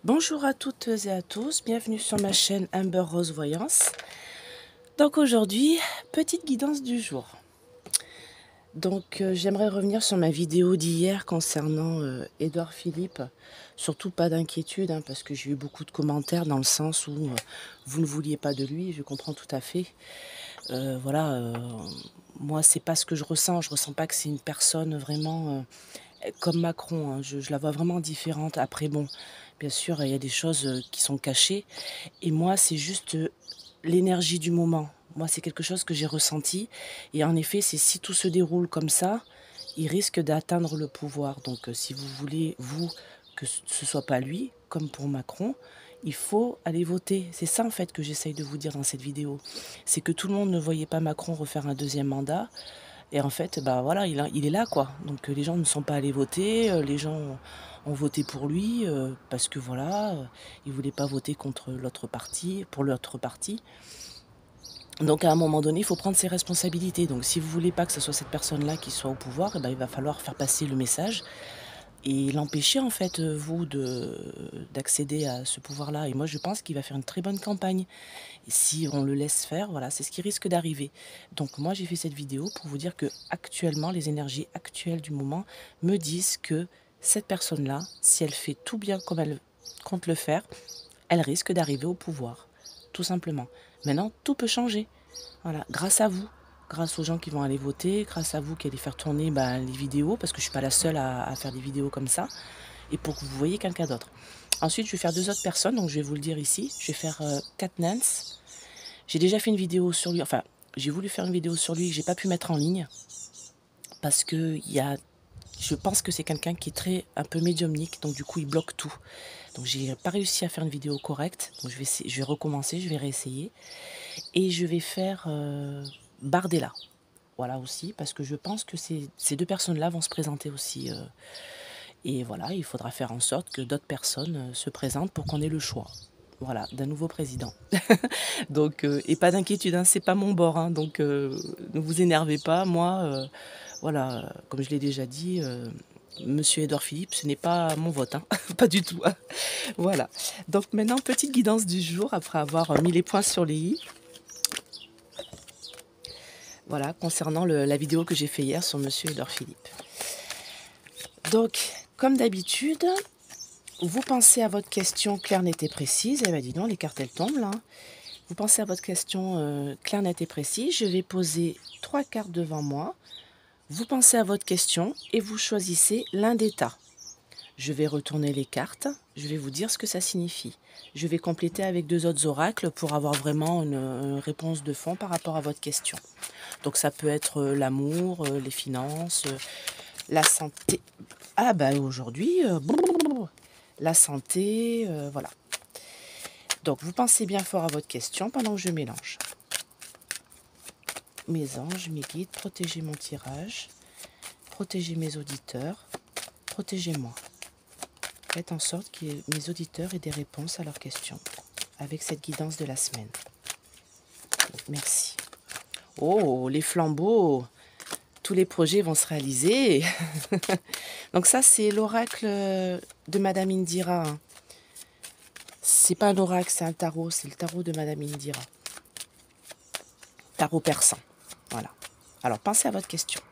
Bonjour à toutes et à tous, bienvenue sur ma chaîne Amber Rose Voyance. Donc aujourd'hui, petite guidance du jour. Donc j'aimerais revenir sur ma vidéo d'hier concernant Édouard Philippe. Surtout pas d'inquiétude, hein, parce que j'ai eu beaucoup de commentaires dans le sens où vous ne vouliez pas de lui, je comprends tout à fait. Voilà, moi c'est pas ce que je ressens pas que c'est une personne vraiment comme Macron, hein, je la vois vraiment différente. Après bon, bien sûr il y a des choses qui sont cachées. Et moi, c'est juste, l'énergie du moment. Moi, c'est quelque chose que j'ai ressenti et en effet, c'est si tout se déroule comme ça, il risque d'atteindre le pouvoir. Donc, si vous voulez, vous, que ce soit pas lui, comme pour Macron, il faut aller voter. C'est ça, en fait, que j'essaye de vous dire dans cette vidéo. C'est que tout le monde ne voyait pas Macron refaire un deuxième mandat et en fait, bah, voilà, il est là, quoi. Donc, les gens ne sont pas allés voter, les gens ont voté pour lui, parce que voilà, ils voulaient pas voter contre l'autre parti, pour l'autre parti. Donc à un moment donné, il faut prendre ses responsabilités. Donc si vous voulez pas que ce soit cette personne-là qui soit au pouvoir, eh ben, il va falloir faire passer le message et l'empêcher en fait, vous, d'accéder à ce pouvoir-là. Et moi, je pense qu'il va faire une très bonne campagne. Et si on le laisse faire, voilà, c'est ce qui risque d'arriver. Donc moi, j'ai fait cette vidéo pour vous dire que actuellement, les énergies actuelles du moment me disent que cette personne-là, si elle fait tout bien comme elle compte le faire, elle risque d'arriver au pouvoir, tout simplement. Maintenant, tout peut changer. Voilà, grâce à vous, grâce aux gens qui vont aller voter, grâce à vous qui allez faire tourner les vidéos, parce que je ne suis pas la seule à faire des vidéos comme ça, et pour que vous voyez quelqu'un d'autre. Ensuite, je vais faire deux autres personnes, donc je vais vous le dire ici. Je vais faire Cat Nance. J'ai déjà fait une vidéo sur lui, enfin, j'ai voulu faire une vidéo sur lui que j'ai pas pu mettre en ligne, parce que je pense que c'est quelqu'un qui est un peu médiumnique, donc du coup il bloque tout. Donc j'ai pas réussi à faire une vidéo correcte, donc je vais recommencer, je vais réessayer. Et je vais faire Bardella, voilà aussi, parce que je pense que ces deux personnes-là vont se présenter aussi. Et voilà, il faudra faire en sorte que d'autres personnes se présentent pour qu'on ait le choix. Voilà, d'un nouveau président. Donc, et pas d'inquiétude, hein, c'est pas mon bord, hein, donc ne vous énervez pas. Moi, voilà, comme je l'ai déjà dit, Monsieur Édouard Philippe, ce n'est pas mon vote, hein, pas du tout. Hein. Voilà. Donc maintenant, petite guidance du jour, après avoir mis les points sur les i. Voilà, concernant la vidéo que j'ai fait hier sur Monsieur Édouard Philippe. Donc, comme d'habitude, vous pensez à votre question claire, nette et précise. Eh bien, dis donc, les cartes, elles tombent, là. Vous pensez à votre question claire, nette et précise. Je vais poser 3 cartes devant moi. Vous pensez à votre question et vous choisissez l'un des tas. Je vais retourner les cartes. Je vais vous dire ce que ça signifie. Je vais compléter avec 2 autres oracles pour avoir vraiment une réponse de fond par rapport à votre question. Donc ça peut être l'amour, les finances, la santé. Ah bah aujourd'hui, la santé, voilà. Donc vous pensez bien fort à votre question pendant que je mélange. Mes anges, mes guides, protégez mon tirage, protégez mes auditeurs, protégez-moi. Faites en sorte que mes auditeurs aient des réponses à leurs questions avec cette guidance de la semaine. Merci. Oh, les flambeaux! Tous les projets vont se réaliser. Donc ça, c'est l'oracle de Madame Indira. Hein. C'est pas un oracle, c'est un tarot. C'est le tarot de Madame Indira. Tarot persan. Voilà. Alors, pensez à votre question.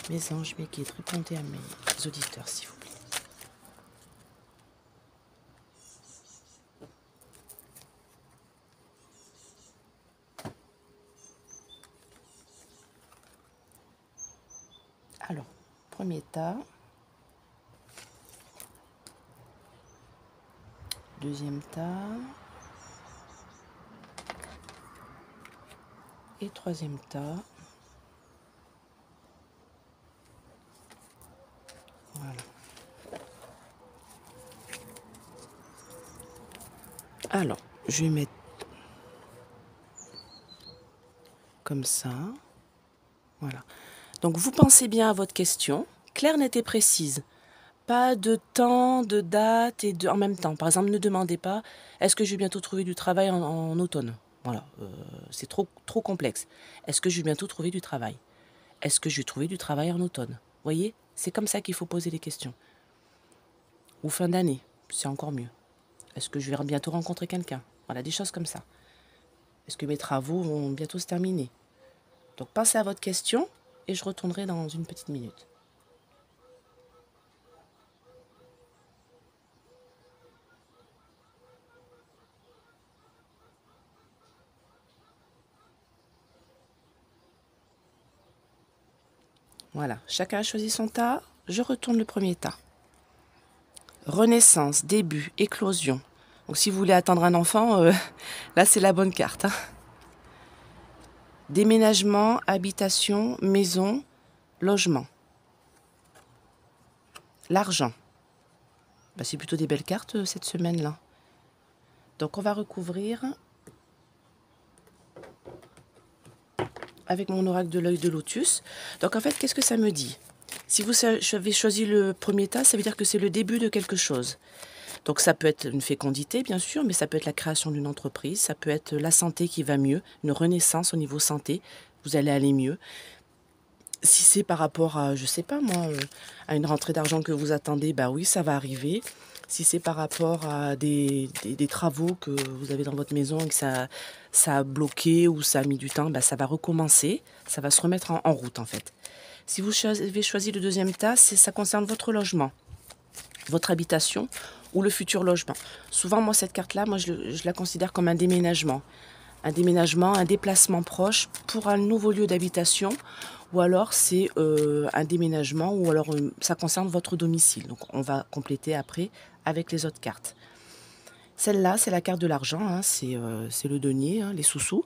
Mes anges, mes guides, répondez à mes auditeurs, s'il vous plaît. Alors, premier tas. Deuxième tas. Et troisième tas. Voilà. Alors, je vais mettre comme ça. Voilà. Donc, vous pensez bien à votre question. Claire, nette et précise. Pas de temps, de date et en même temps. Par exemple, ne demandez pas est-ce que je vais bientôt trouver du travail en automne. Voilà, c'est trop complexe. Est-ce que je vais bientôt trouver du travail? Est-ce que je vais trouver du travail en automne? Vous voyez, c'est comme ça qu'il faut poser les questions. Ou fin d'année. c'est encore mieux. Est-ce que je vais bientôt rencontrer quelqu'un? Voilà, des choses comme ça. Est-ce que mes travaux vont bientôt se terminer? Donc pensez à votre question et je retournerai dans une petite minute. Voilà, chacun a choisi son tas. Je retourne le premier tas. Renaissance, début, éclosion. Donc si vous voulez attendre un enfant, là c'est la bonne carte. Hein. Déménagement, habitation, maison, logement. L'argent. Bah, c'est plutôt des belles cartes cette semaine-là. Donc on va recouvrir avec mon oracle de l'œil de lotus. Donc en fait, qu'est-ce que ça me dit? Si vous avez choisi le premier tas, ça veut dire que c'est le début de quelque chose. Donc ça peut être une fécondité, bien sûr, mais ça peut être la création d'une entreprise, ça peut être la santé qui va mieux, une renaissance au niveau santé, vous allez aller mieux. Si c'est par rapport à, je sais pas moi, à une rentrée d'argent que vous attendez, bah oui, ça va arriver. Si c'est par rapport à des travaux que vous avez dans votre maison et que ça a bloqué ou ça a mis du temps, bah ça va recommencer, ça va se remettre en route en fait. Si vous avez choisi le deuxième tas, ça concerne votre logement, votre habitation ou le futur logement. Souvent, moi, cette carte-là, je la considère comme un déménagement. Un déplacement proche pour un nouveau lieu d'habitation, ou alors c'est un déménagement, ou alors ça concerne votre domicile. Donc on va compléter après avec les autres cartes. Celle-là, c'est la carte de l'argent, hein, c'est le denier, hein, les sous-sous.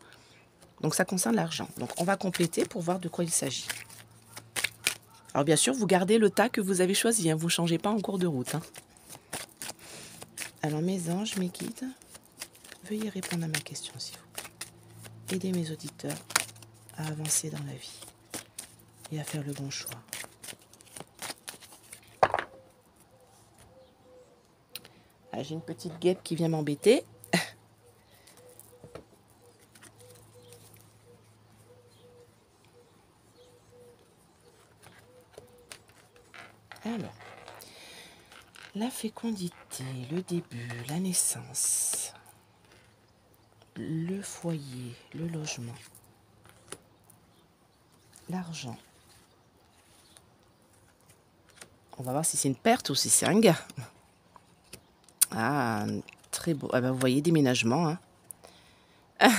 Donc ça concerne l'argent. Donc on va compléter pour voir de quoi il s'agit. Alors bien sûr, vous gardez le tas que vous avez choisi, hein, vous ne changez pas en cours de route. Hein. Alors mes anges, mes guides, veuillez répondre à ma question s'il vous plaît. Aidez mes auditeurs à avancer dans la vie et à faire le bon choix. Ah, j'ai une petite guêpe qui vient m'embêter. Alors, la fécondité, le début, la naissance, le foyer, le logement, l'argent. On va voir si c'est une perte ou si c'est un gain. Ah, très beau. Ah ben, vous voyez, déménagement. Hein.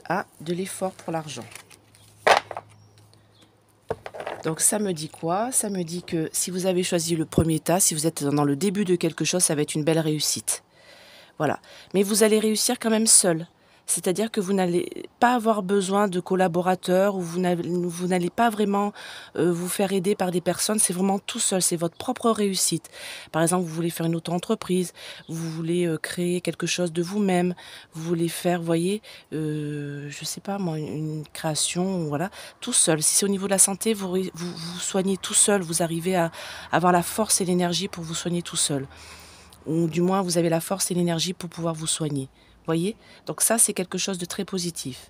Ah, de l'effort pour l'argent. Donc ça me dit quoi? Ça me dit que si vous avez choisi le premier tas, si vous êtes dans le début de quelque chose, ça va être une belle réussite. Voilà. Mais vous allez réussir quand même seul. C'est-à-dire que vous n'allez pas avoir besoin de collaborateurs ou vous n'allez pas vraiment vous faire aider par des personnes. C'est vraiment tout seul. C'est votre propre réussite. Par exemple, vous voulez faire une auto-entreprise, vous voulez créer quelque chose de vous-même, vous voulez faire, vous voyez, je sais pas moi, une création, voilà, tout seul. Si c'est au niveau de la santé, vous soignez tout seul. Vous arrivez à avoir la force et l'énergie pour vous soigner tout seul. Ou du moins, vous avez la force et l'énergie pour pouvoir vous soigner. Voyez? Donc ça, c'est quelque chose de très positif.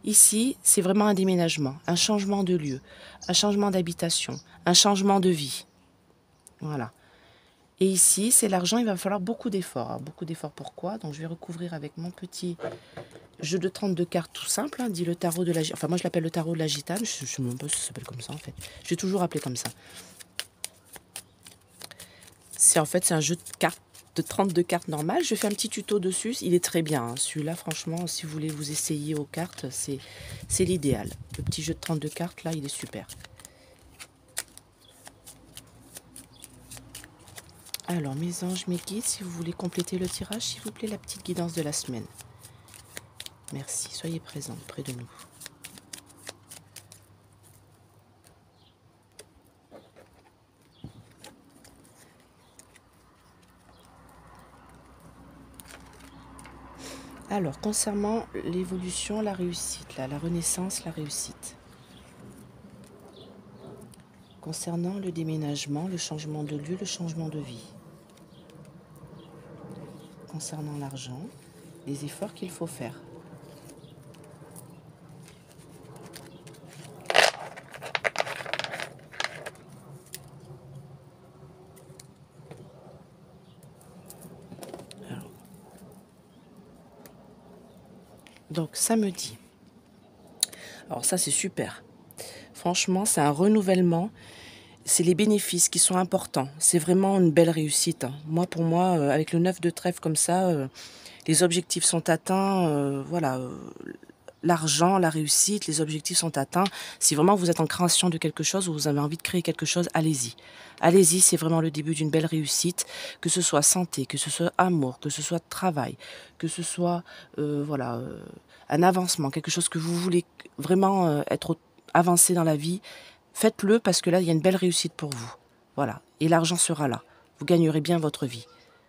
Ici, c'est vraiment un déménagement, un changement de lieu, un changement d'habitation, un changement de vie. Voilà. Et ici, c'est l'argent, il va falloir beaucoup d'efforts. Alors, beaucoup d'efforts pourquoi? Donc je vais recouvrir avec mon petit jeu de 32 cartes tout simple, hein, dit le tarot de la... Enfin, moi, je l'appelle le tarot de la gitane. Je ne sais même pas si ça s'appelle comme ça, en fait. Je vais toujours appeler comme ça. C'est en fait, c'est un jeu de cartes, de 32 cartes normales. Je fais un petit tuto dessus. Il est très bien. Hein. Celui-là, franchement, si vous voulez vous essayer aux cartes, c'est l'idéal. Le petit jeu de 32 cartes, là, il est super. Alors, mes anges, mes guides, si vous voulez compléter le tirage, s'il vous plaît, la petite guidance de la semaine. Merci. Soyez présents près de nous. Alors, concernant l'évolution, la réussite, là, la renaissance, la réussite. Concernant le déménagement, le changement de lieu, le changement de vie. Concernant l'argent, les efforts qu'il faut faire. Donc samedi. Alors ça c'est super. Franchement, c'est un renouvellement. C'est les bénéfices qui sont importants. C'est vraiment une belle réussite, hein. Moi, pour moi, avec le 9 de trèfle comme ça, les objectifs sont atteints. Voilà, l'argent, la réussite, les objectifs sont atteints. Si vraiment vous êtes en création de quelque chose ou vous avez envie de créer quelque chose, allez-y. Allez-y, c'est vraiment le début d'une belle réussite, que ce soit santé, que ce soit amour, que ce soit travail, que ce soit voilà, un avancement, quelque chose que vous voulez vraiment être avancé dans la vie. Faites-le parce que là, il y a une belle réussite pour vous. Voilà. Et l'argent sera là. Vous gagnerez bien votre vie.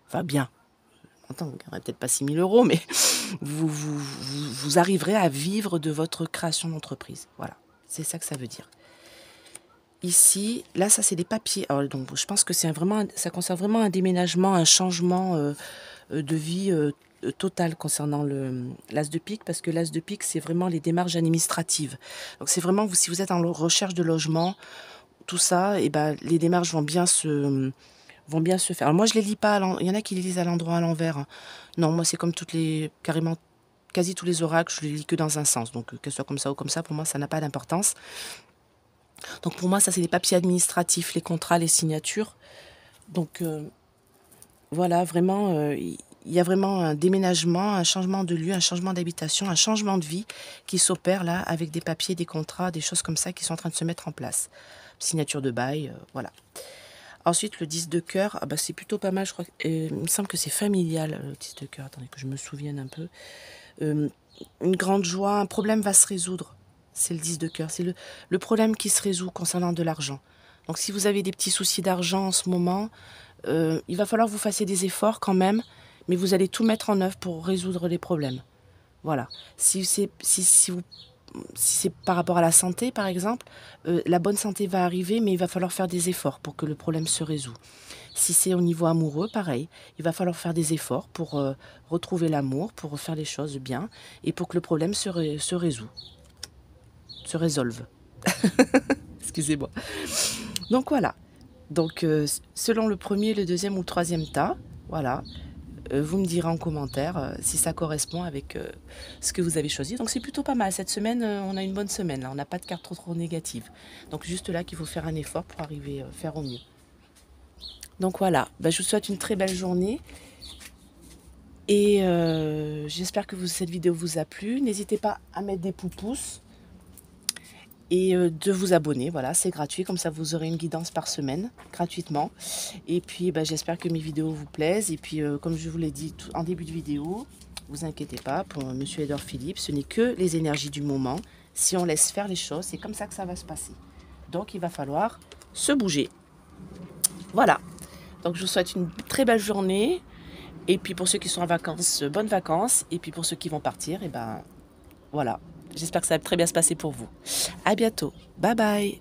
Enfin, bien. Attends, vous ne gagnerez peut-être pas 6 000 euros, mais vous arriverez à vivre de votre création d'entreprise. Voilà. C'est ça que ça veut dire. Ici, là, ça, c'est des papiers. Alors, donc, je pense que ça concerne vraiment un déménagement, un changement de vie total concernant l'as de pique, parce que l'as de pique, c'est vraiment les démarches administratives. Donc, c'est vraiment, si vous êtes en recherche de logement, tout ça, et ben, les démarches vont bien se faire. Alors, moi, je les lis pas, il y en a qui les lisent à l'endroit à l'envers, hein. Non, moi, c'est comme carrément, quasi tous les oracles, je les lis que dans un sens. Donc, que ce soit comme ça ou comme ça, pour moi, ça n'a pas d'importance. Donc, pour moi, ça, c'est les papiers administratifs, les contrats, les signatures. Donc, voilà, vraiment, il y a vraiment un déménagement, un changement de lieu, un changement d'habitation, un changement de vie qui s'opère là avec des papiers, des contrats, des choses comme ça qui sont en train de se mettre en place. Signature de bail, voilà. Ensuite, le 10 de cœur, ah bah, c'est plutôt pas mal, je crois. Il me semble que c'est familial, le 10 de cœur. Attendez que je me souvienne un peu. Une grande joie, un problème va se résoudre. C'est le 10 de cœur. C'est le problème qui se résout concernant de l'argent. Donc, si vous avez des petits soucis d'argent en ce moment, il va falloir que vous fassiez des efforts quand même, mais vous allez tout mettre en œuvre pour résoudre les problèmes. Voilà. Si c'est par rapport à la santé, par exemple, la bonne santé va arriver, mais il va falloir faire des efforts pour que le problème se résout. Si c'est au niveau amoureux, pareil, il va falloir faire des efforts pour retrouver l'amour, pour faire les choses bien, et pour que le problème se résolve. Excusez-moi. Donc voilà. Donc selon le premier, le deuxième ou le troisième tas, voilà. Vous me direz en commentaire si ça correspond avec ce que vous avez choisi. Donc c'est plutôt pas mal. Cette semaine, on a une bonne semaine. Là. On n'a pas de cartes trop négatives. Donc juste là qu'il faut faire un effort pour arriver à faire au mieux. Donc voilà, je vous souhaite une très belle journée. Et j'espère que cette vidéo vous a plu. N'hésitez pas à mettre des pouces et de vous abonner. Voilà, c'est gratuit. Comme ça, vous aurez une guidance par semaine, gratuitement. Et puis, j'espère que mes vidéos vous plaisent. Et puis, comme je vous l'ai dit en début de vidéo, vous inquiétez pas, pour Monsieur Edouard Philippe, ce n'est que les énergies du moment. Si on laisse faire les choses, c'est comme ça que ça va se passer. Donc, il va falloir se bouger. Voilà. Donc, je vous souhaite une très belle journée. Et puis, pour ceux qui sont en vacances, bonnes vacances. Et puis, pour ceux qui vont partir, voilà. J'espère que ça va très bien se passer pour vous. À bientôt. Bye bye.